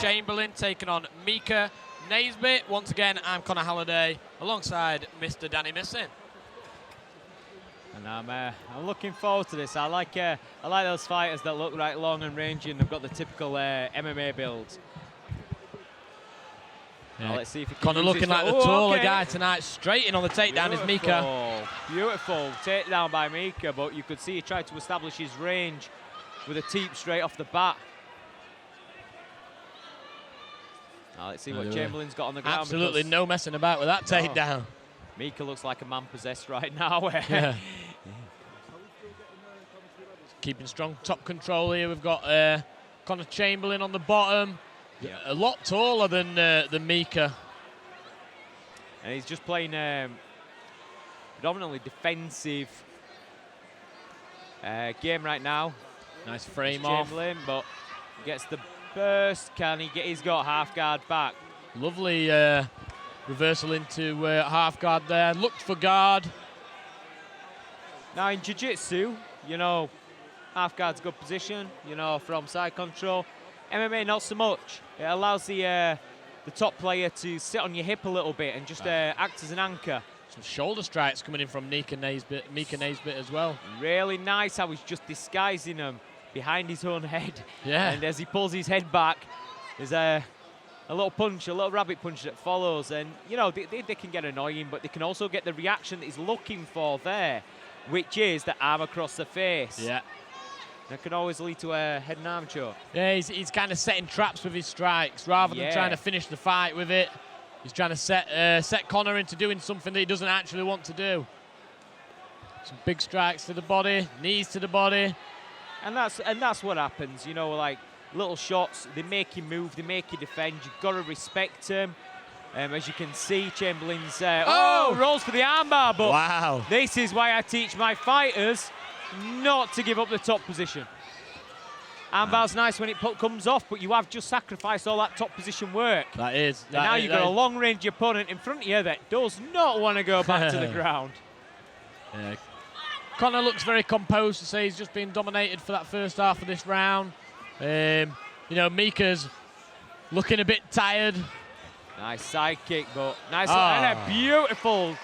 Chamberlain taking on Micah Naisbet. Once again, I'm Connor Halliday alongside Mr. Danny Missing. And I'm looking forward to this. I like those fighters that look right long and rangy and they've got the typical MMA build. Yeah. Now let's see if he can Connor use looking this. like the taller guy tonight. Straight in on the takedown is Micah. Beautiful takedown by Micah, but you could see he tried to establish his range with a teep straight off the bat. Now let's see what Chamberlain's got on the ground. Absolutely no messing about with that takedown. Micah looks like a man possessed right now. Yeah. Keeping strong top control here. We've got Connor Chamberlain on the bottom. Yeah. A lot taller than Micah. And he's just playing predominantly defensive game right now. Nice frame off. Chamberlain, but gets the burst. Can he get? He's got half guard back. Lovely reversal into half guard there. Looked for guard. Now in jiu-jitsu, you know, half guard's a good position, you know, from side control. MMA not so much. It allows the top player to sit on your hip a little bit and just act as an anchor. Some shoulder strikes coming in from Micah Naisbet as well. Really nice how he's just disguising them behind his own head. Yeah. And as he pulls his head back, there's a little punch, a little rabbit punch that follows. And, you know, they can get annoying, but they can also get the reaction that he's looking for there, which is the arm across the face. Yeah. That can always lead to a head and arm choke. Yeah, he's kind of setting traps with his strikes rather than trying to finish the fight with it. He's trying to set Connor into doing something that he doesn't actually want to do. Some big strikes to the body, knees to the body. And that's what happens, you know, like little shots, they make you move, they make you defend. You've got to respect him. As you can see, Chamberlain's rolls for the armbar, but wow. This is why I teach my fighters not to give up the top position. Armbar's nice when it comes off, but you have just sacrificed all that top position work. That is. And now you've got a long-range opponent in front of you that does not want to go back to the ground. Yeah. Connor looks very composed to say he's just been dominated for that first half of this round. You know, Micah's looking a bit tired. Nice side kick, but nice and a beautiful,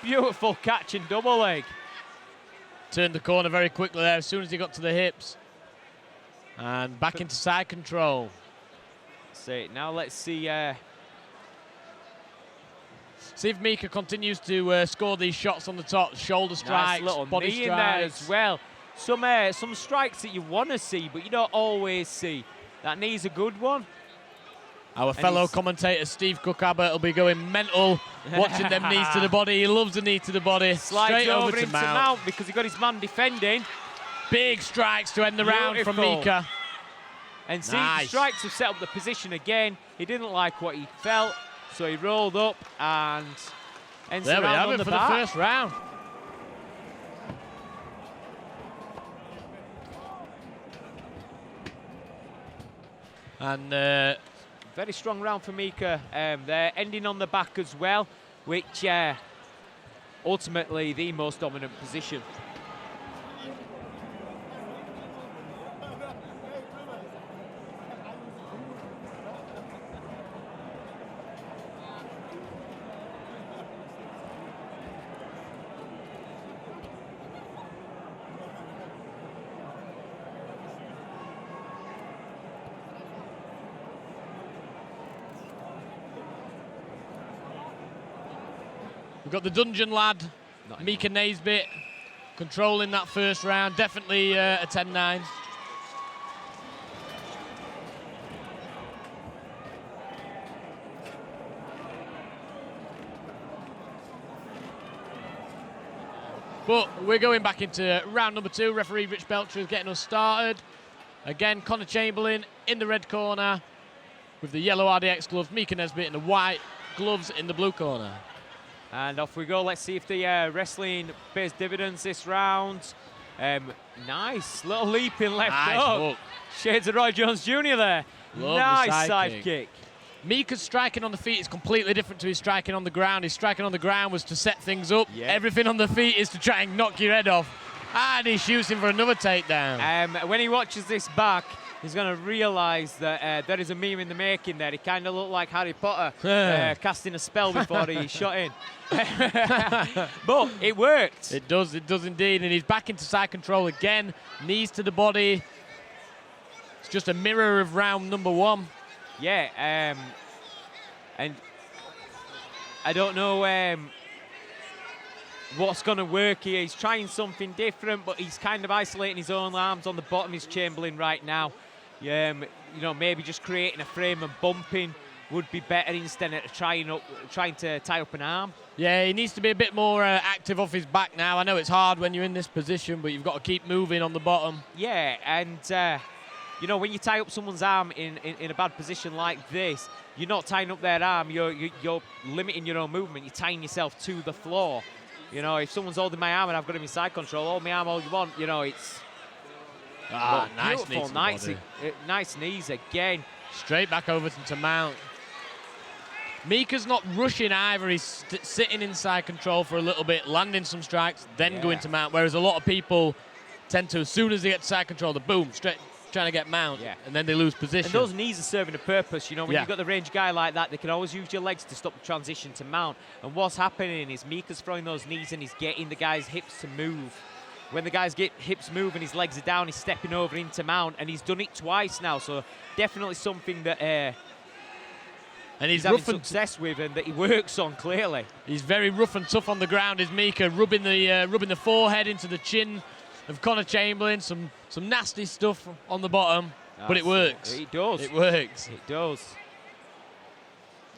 beautiful catch and double leg. Turned the corner very quickly there as soon as he got to the hips. And back into side control. Now let's see. See if Micah continues to score these shots on the top. Shoulder strikes, nice little body knee strikes. in there as well. Some strikes that you want to see, but you don't always see. That knee's a good one. Our fellow commentator, Steve Cook-Abbott, will be going mental watching them knees to the body. He loves a knee to the body. Slides straight over to into Mount because he got his man defending. Big strikes to end the round from Micah. And see, the strikes have set up the position again. He didn't like what he felt, so he rolled up and ends the round on the back. The first round. And very strong round for Micah there, ending on the back as well, which ultimately the most dominant position. We've got the dungeon lad, Micah Naisbet, controlling that first round. Definitely a 10-9. But we're going back into round number 2. Referee Rich Belcher is getting us started. Again, Connor Chamberlain in the red corner with the yellow RDX gloves. Micah Naisbet in the white gloves in the blue corner. And off we go. Let's see if the wrestling pays dividends this round. Nice little leap in left hook. Shades of Roy Jones Jr. there. Lovely nice side kick. Micah's striking on the feet is completely different to his striking on the ground. His striking on the ground was to set things up. Yeah. Everything on the feet is to try and knock your head off. And he shoots him for another takedown. When he watches this back, He's going to realise that there is a meme in the making there. He kind of looked like Harry Potter casting a spell before he shot in. But it worked. It does indeed. And he's back into side control again. Knees to the body. It's just a mirror of round number 1. Yeah, and I don't know what's going to work here. He's trying something different, but he's kind of isolating his own arms on the bottom. He's Chamberlain right now. You know, maybe just creating a frame and bumping would be better instead of trying to tie up an arm. Yeah, he needs to be a bit more active off his back now. I know it's hard when you're in this position, but you've got to keep moving on the bottom. Yeah, and you know, when you tie up someone's arm in a bad position like this, you're not tying up their arm. You're limiting your own movement. You're tying yourself to the floor. You know, if someone's holding my arm and I've got him in side control, hold my arm all you want. You know, it's nice beautiful, nice knees again. Straight back over to mount. Micah's not rushing either. He's sitting inside control for a little bit, landing some strikes, then going to mount. Whereas a lot of people tend to, as soon as they get side control, the boom, straight trying to get mount, and then they lose position. And those knees are serving a purpose. You know, when you've got the range guy like that, they can always use your legs to stop the transition to mount. And what's happening is Micah's throwing those knees and he's getting the guy's hips to move. When the guys get hips move and his legs are down, he's stepping over into mount, and he's done it twice now. So definitely something that and he's having success with and that he works on clearly. He's very rough and tough on the ground, is Micah, rubbing the forehead into the chin of Conor Chamberlain. Some nasty stuff on the bottom, but it works. It does. It works. It does.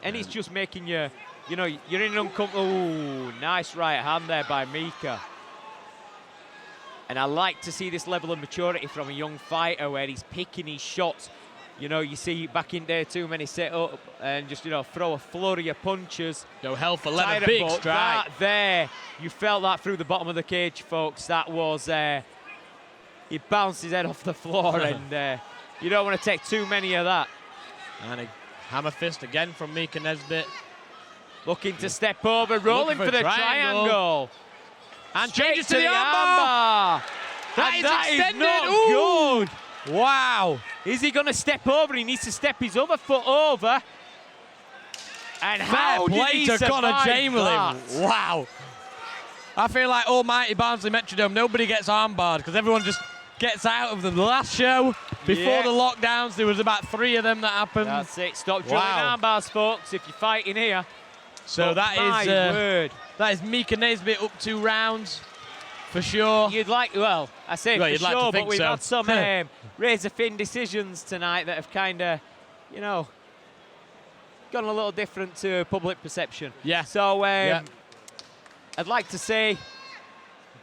And he's just making you know, you're in an uncomfortable. Ooh, nice right hand there by Micah. And I like to see this level of maturity from a young fighter where he's picking his shots. You know, you see back in day 2 when he set up and just, you know, throw a flurry of punches. Go hell for leather, big strike. That there, you felt that through the bottom of the cage, folks. That was, he bounced his head off the floor and you don't want to take too many of that. And a hammer fist again from Micah Naisbet. Looking to step over, rolling for the triangle. And changes to the armbar. That is extended. Not good. Wow. Is he going to step over? He needs to step his other foot over. And how did he survive Conor Chamberlain? That? Wow. I feel like almighty Barnsley Metrodome, nobody gets armbarred because everyone just gets out of them. The last show, before the lockdowns, there was about 3 of them that happened. That's it. Stop drilling armbars, folks, if you're fighting here. So that is Micah Naisbet up 2 rounds. For sure. You'd like, well, I say for sure, like but we've so. had some razor-thin decisions tonight that have kind of, you know, gone a little different to public perception. Yeah. So I'd like to say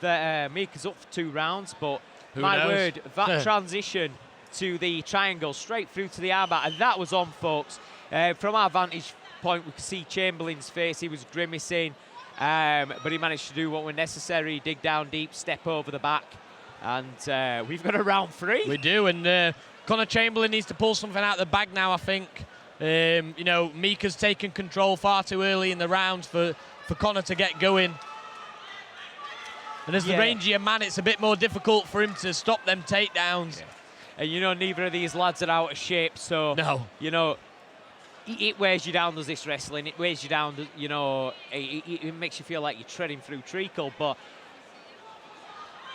that Micah's up for 2 rounds, but my word, that transition to the triangle, straight through to the armbar, and that was on, folks. From our vantage point, we could see Chamberlain's face. He was grimacing. But he managed to do what was necessary, dig down deep, step over the back, and we've got a round 3. We do, and Conor Chamberlain needs to pull something out of the bag now, I think. You know, Micah's taken control far too early in the rounds for Conor to get going. And as the rangier man, it's a bit more difficult for him to stop them takedowns. Yeah. And, you know, neither of these lads are out of shape, so, you know, it wears you down, does this wrestling. It wears you down, you know, it makes you feel like you're treading through treacle, but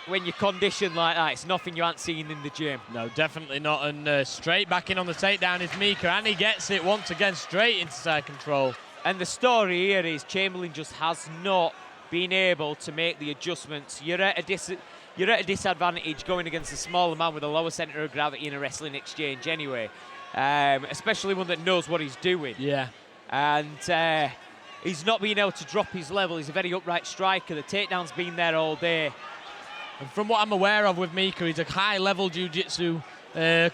when you're conditioned like that, it's nothing you aren't seen in the gym. No, definitely not, and straight back in on the takedown is Micah, and he gets it once again straight into side control. And the story here is Chamberlain just has not been able to make the adjustments. You're at a disadvantage going against a smaller man with a lower centre of gravity in a wrestling exchange anyway. Especially one that knows what he's doing. Yeah. And he's not been able to drop his level. He's a very upright striker. The takedown's been there all day. And from what I'm aware of with Micah, he's a high-level jiu-jitsu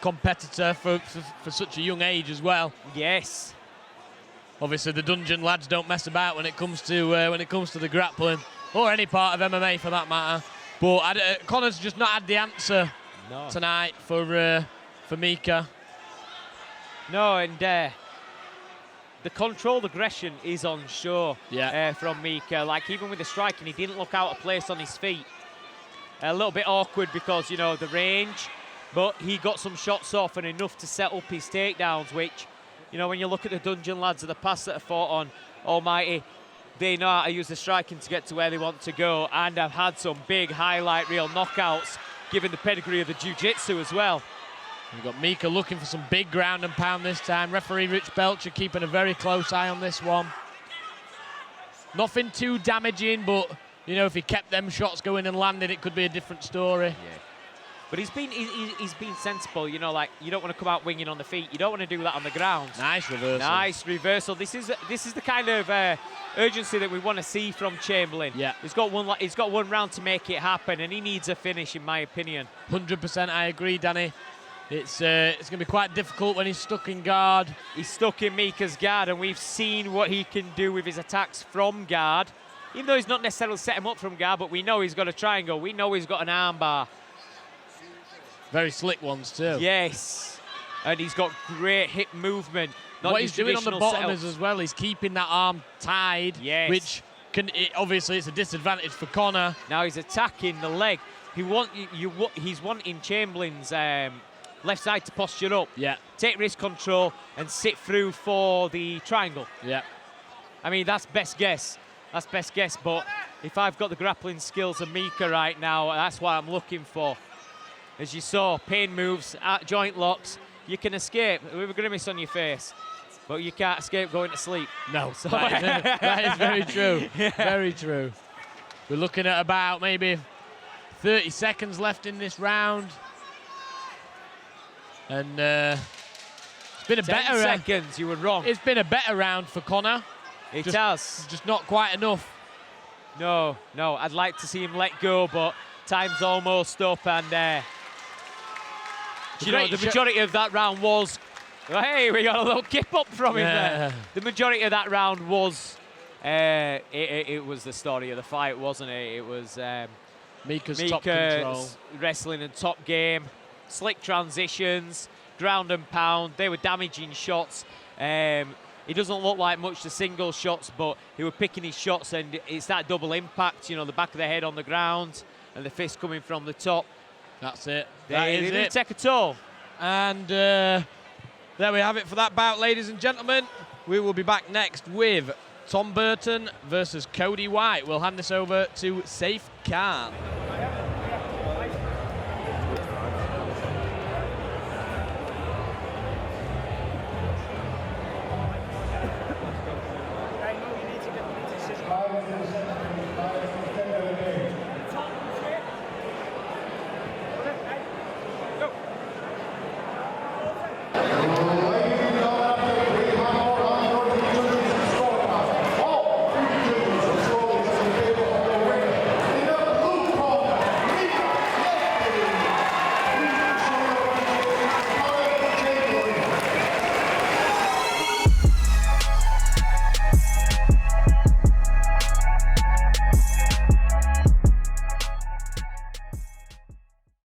competitor for such a young age as well. Yes. Obviously, the Dungeon lads don't mess about when it comes to the grappling, or any part of MMA for that matter. But Conor's just not had the answer tonight for Micah. No, and the controlled aggression is on show from Micah. Like, even with the striking, he didn't look out of place on his feet. A little bit awkward because, you know, the range, but he got some shots off and enough to set up his takedowns, which, you know, when you look at the Dungeon lads of the past that have fought on Almighty, they know how to use the striking to get to where they want to go, and have had some big highlight reel knockouts, given the pedigree of the jiu-jitsu as well. We've got Micah looking for some big ground and pound this time. Referee Rich Belcher keeping a very close eye on this one. Nothing too damaging, but, you know, if he kept them shots going and landed, it could be a different story. Yeah. But he's been sensible, you know, like, you don't want to come out winging on the feet. You don't want to do that on the ground. Nice reversal. Nice reversal. This is the kind of urgency that we want to see from Chamberlain. Yeah. He's got one round to make it happen, and he needs a finish, in my opinion. 100% I agree, Danny. It's going to be quite difficult when he's stuck in guard. He's stuck in Micah's guard, and we've seen what he can do with his attacks from guard. Even though he's not necessarily set him up from guard, but we know he's got a triangle. We know he's got an arm bar. Very slick ones too. Yes, and he's got great hip movement. What he's doing on the bottom is, as well, he's keeping that arm tied, yes, which obviously it's a disadvantage for Conor. Now he's attacking the leg. He's wanting Chamberlain's left side to posture up. Yeah. Take wrist control and sit through for the triangle. Yeah. I mean, that's best guess. That's best guess, but if I've got the grappling skills of Micah right now, that's what I'm looking for. As you saw, pain moves, joint locks, you can escape with a grimace on your face, but you can't escape going to sleep. No, so that is very true. Yeah. Very true. We're looking at about maybe 30 seconds left in this round. And it's been a 10 better seconds, you were wrong. It's been a better round for Conor. It has. Just not quite enough. No, I'd like to see him let go, but time's almost up, and you know, the majority of that round was, hey, we got a little kip up from him there. The majority of that round was, it was the story of the fight, wasn't it? It was Micah's top control. Wrestling and top game, slick transitions, ground and pound. They were damaging shots. He doesn't look like much to single shots, but he was picking his shots, and it's that double impact, you know, the back of the head on the ground and the fist coming from the top. That's it. They didn't take a toll. And there we have it for that bout, ladies and gentlemen. We will be back next with Tom Burton versus Cody White. We'll hand this over to Safe Khan.